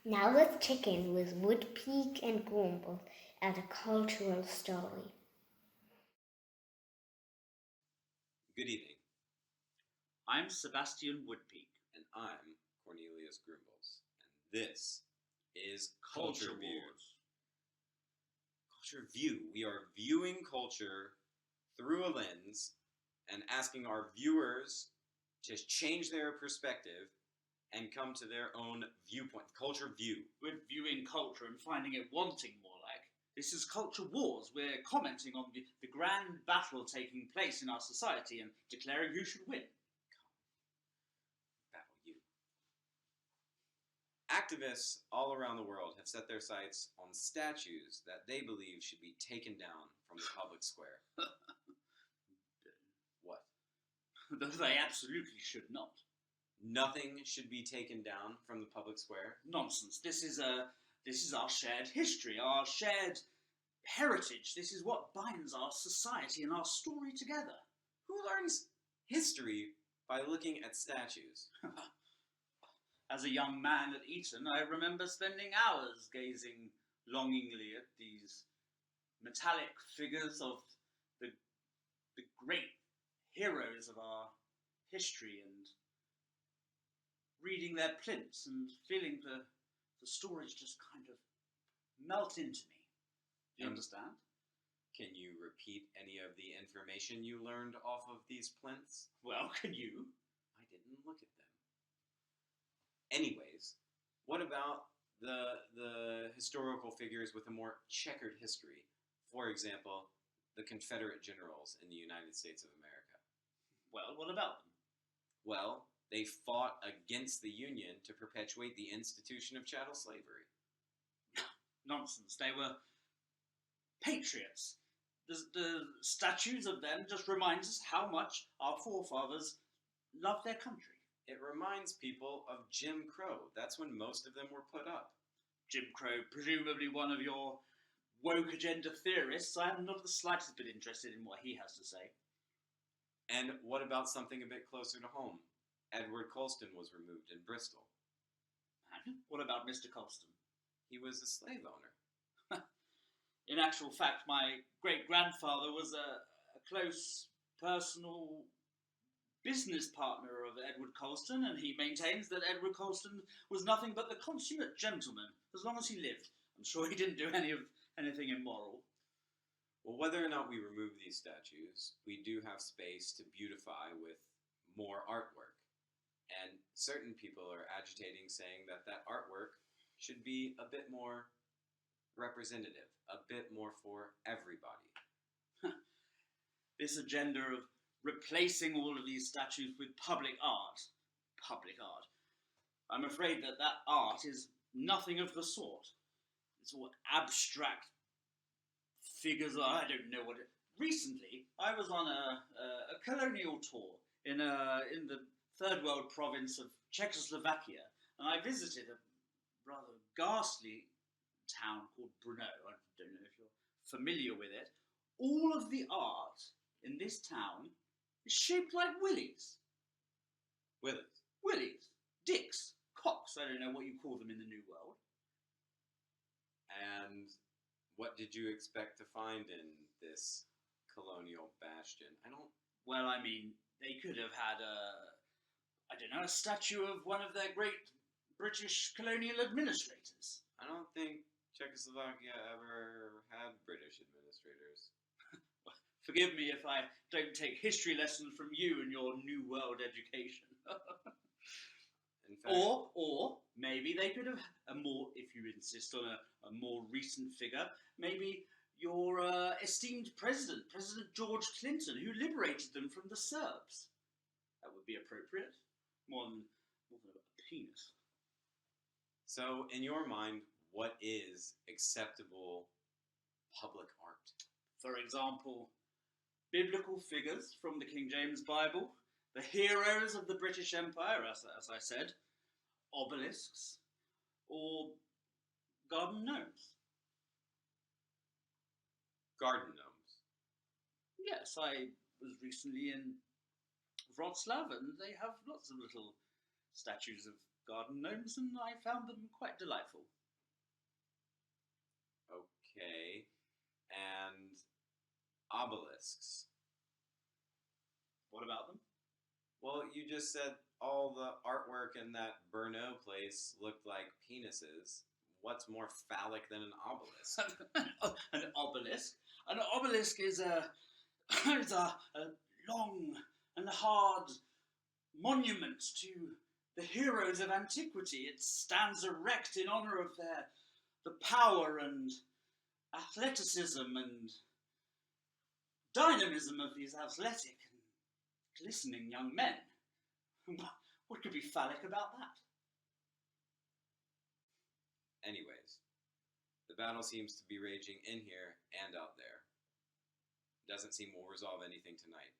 Now let's check in with Woodpeak and Groombles at a cultural story. Good evening, I'm Sebastian Woodpeak. and I'm Cornelius Groombles, and this is Culture View. Wars. Culture View. We are viewing culture through a lens and asking our viewers to change their perspective and come to their own viewpoint. Culture View. We're viewing culture and finding it wanting more like. This is Culture Wars. We're commenting on the grand battle taking place in our society and declaring who should win. Battle you. Activists all around the world have set their sights on statues that they believe should be taken down from the public square. What? Though they absolutely should not. Nothing should be taken down from the public square. Nonsense. This is our shared history, our shared heritage. This is what binds our society and our story together. Who learns history by looking at statues? As a young man at Eton, I remember spending hours gazing longingly at these metallic figures of the great heroes of our history and reading their plinths and feeling the stories just kind of melt into me. Do you understand? Can you repeat any of the information you learned off of these plinths? Well, can you? I didn't look at them. Anyways, what about the historical figures with a more checkered history? For example, the Confederate generals in the United States of America. Well, what about them? Well, they fought against the Union to perpetuate the institution of chattel slavery. Nonsense. They were patriots. The statues of them just remind us how much our forefathers loved their country. It reminds people of Jim Crow. That's when most of them were put up. Jim Crow, presumably one of your woke agenda theorists. I am not the slightest bit interested in what he has to say. And what about something a bit closer to home? Edward Colston was removed in Bristol. And what about Mr. Colston? He was a slave owner. In actual fact, my great-grandfather was a close personal business partner of Edward Colston, and he maintains that Edward Colston was nothing but the consummate gentleman as long as he lived. I'm sure he didn't do anything immoral. Well, whether or not we remove these statues, we do have space to beautify with more artwork. And certain people are agitating, saying that that artwork should be a bit more representative, a bit more for everybody. This agenda of replacing all of these statues with public art. I'm afraid that art is nothing of the sort. It's all abstract figures. I don't know what it. Recently, I was on a colonial tour in the third world province of Czechoslovakia, and I visited a rather ghastly town called Brno. I don't know if you're familiar with it. All of the art in this town is shaped like willies. Willies. Willies. Dicks. Cocks. I don't know what you call them in the New World. And what did you expect to find in this colonial bastion? Well, I mean, they could have had a statue of one of their great British colonial administrators. I don't think Czechoslovakia ever had British administrators. Forgive me if I don't take history lessons from you and your New World education. In fact, or maybe they could have if you insist on a more recent figure, maybe your esteemed President George Clinton, who liberated them from the Serbs. That would be appropriate. More than a penis. so, in your mind, what is acceptable public art? For example, biblical figures from the King James Bible, the heroes of the British Empire, as I said, obelisks, or garden gnomes. Garden gnomes. Yes, I was recently in Wroclaw, and they have lots of little statues of garden gnomes, and I found them quite delightful. Okay. And obelisks. What about them? Well, you just said all the artwork in that Brno place looked like penises. What's more phallic than an obelisk? An obelisk? An obelisk is is a long and hard monument to the heroes of antiquity. It stands erect in honor of the power and athleticism and dynamism of these athletic and glistening young men. What could be phallic about that? Anyways, the battle seems to be raging in here and out there. Doesn't seem we'll resolve anything tonight.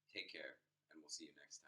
Take care, and we'll see you next time.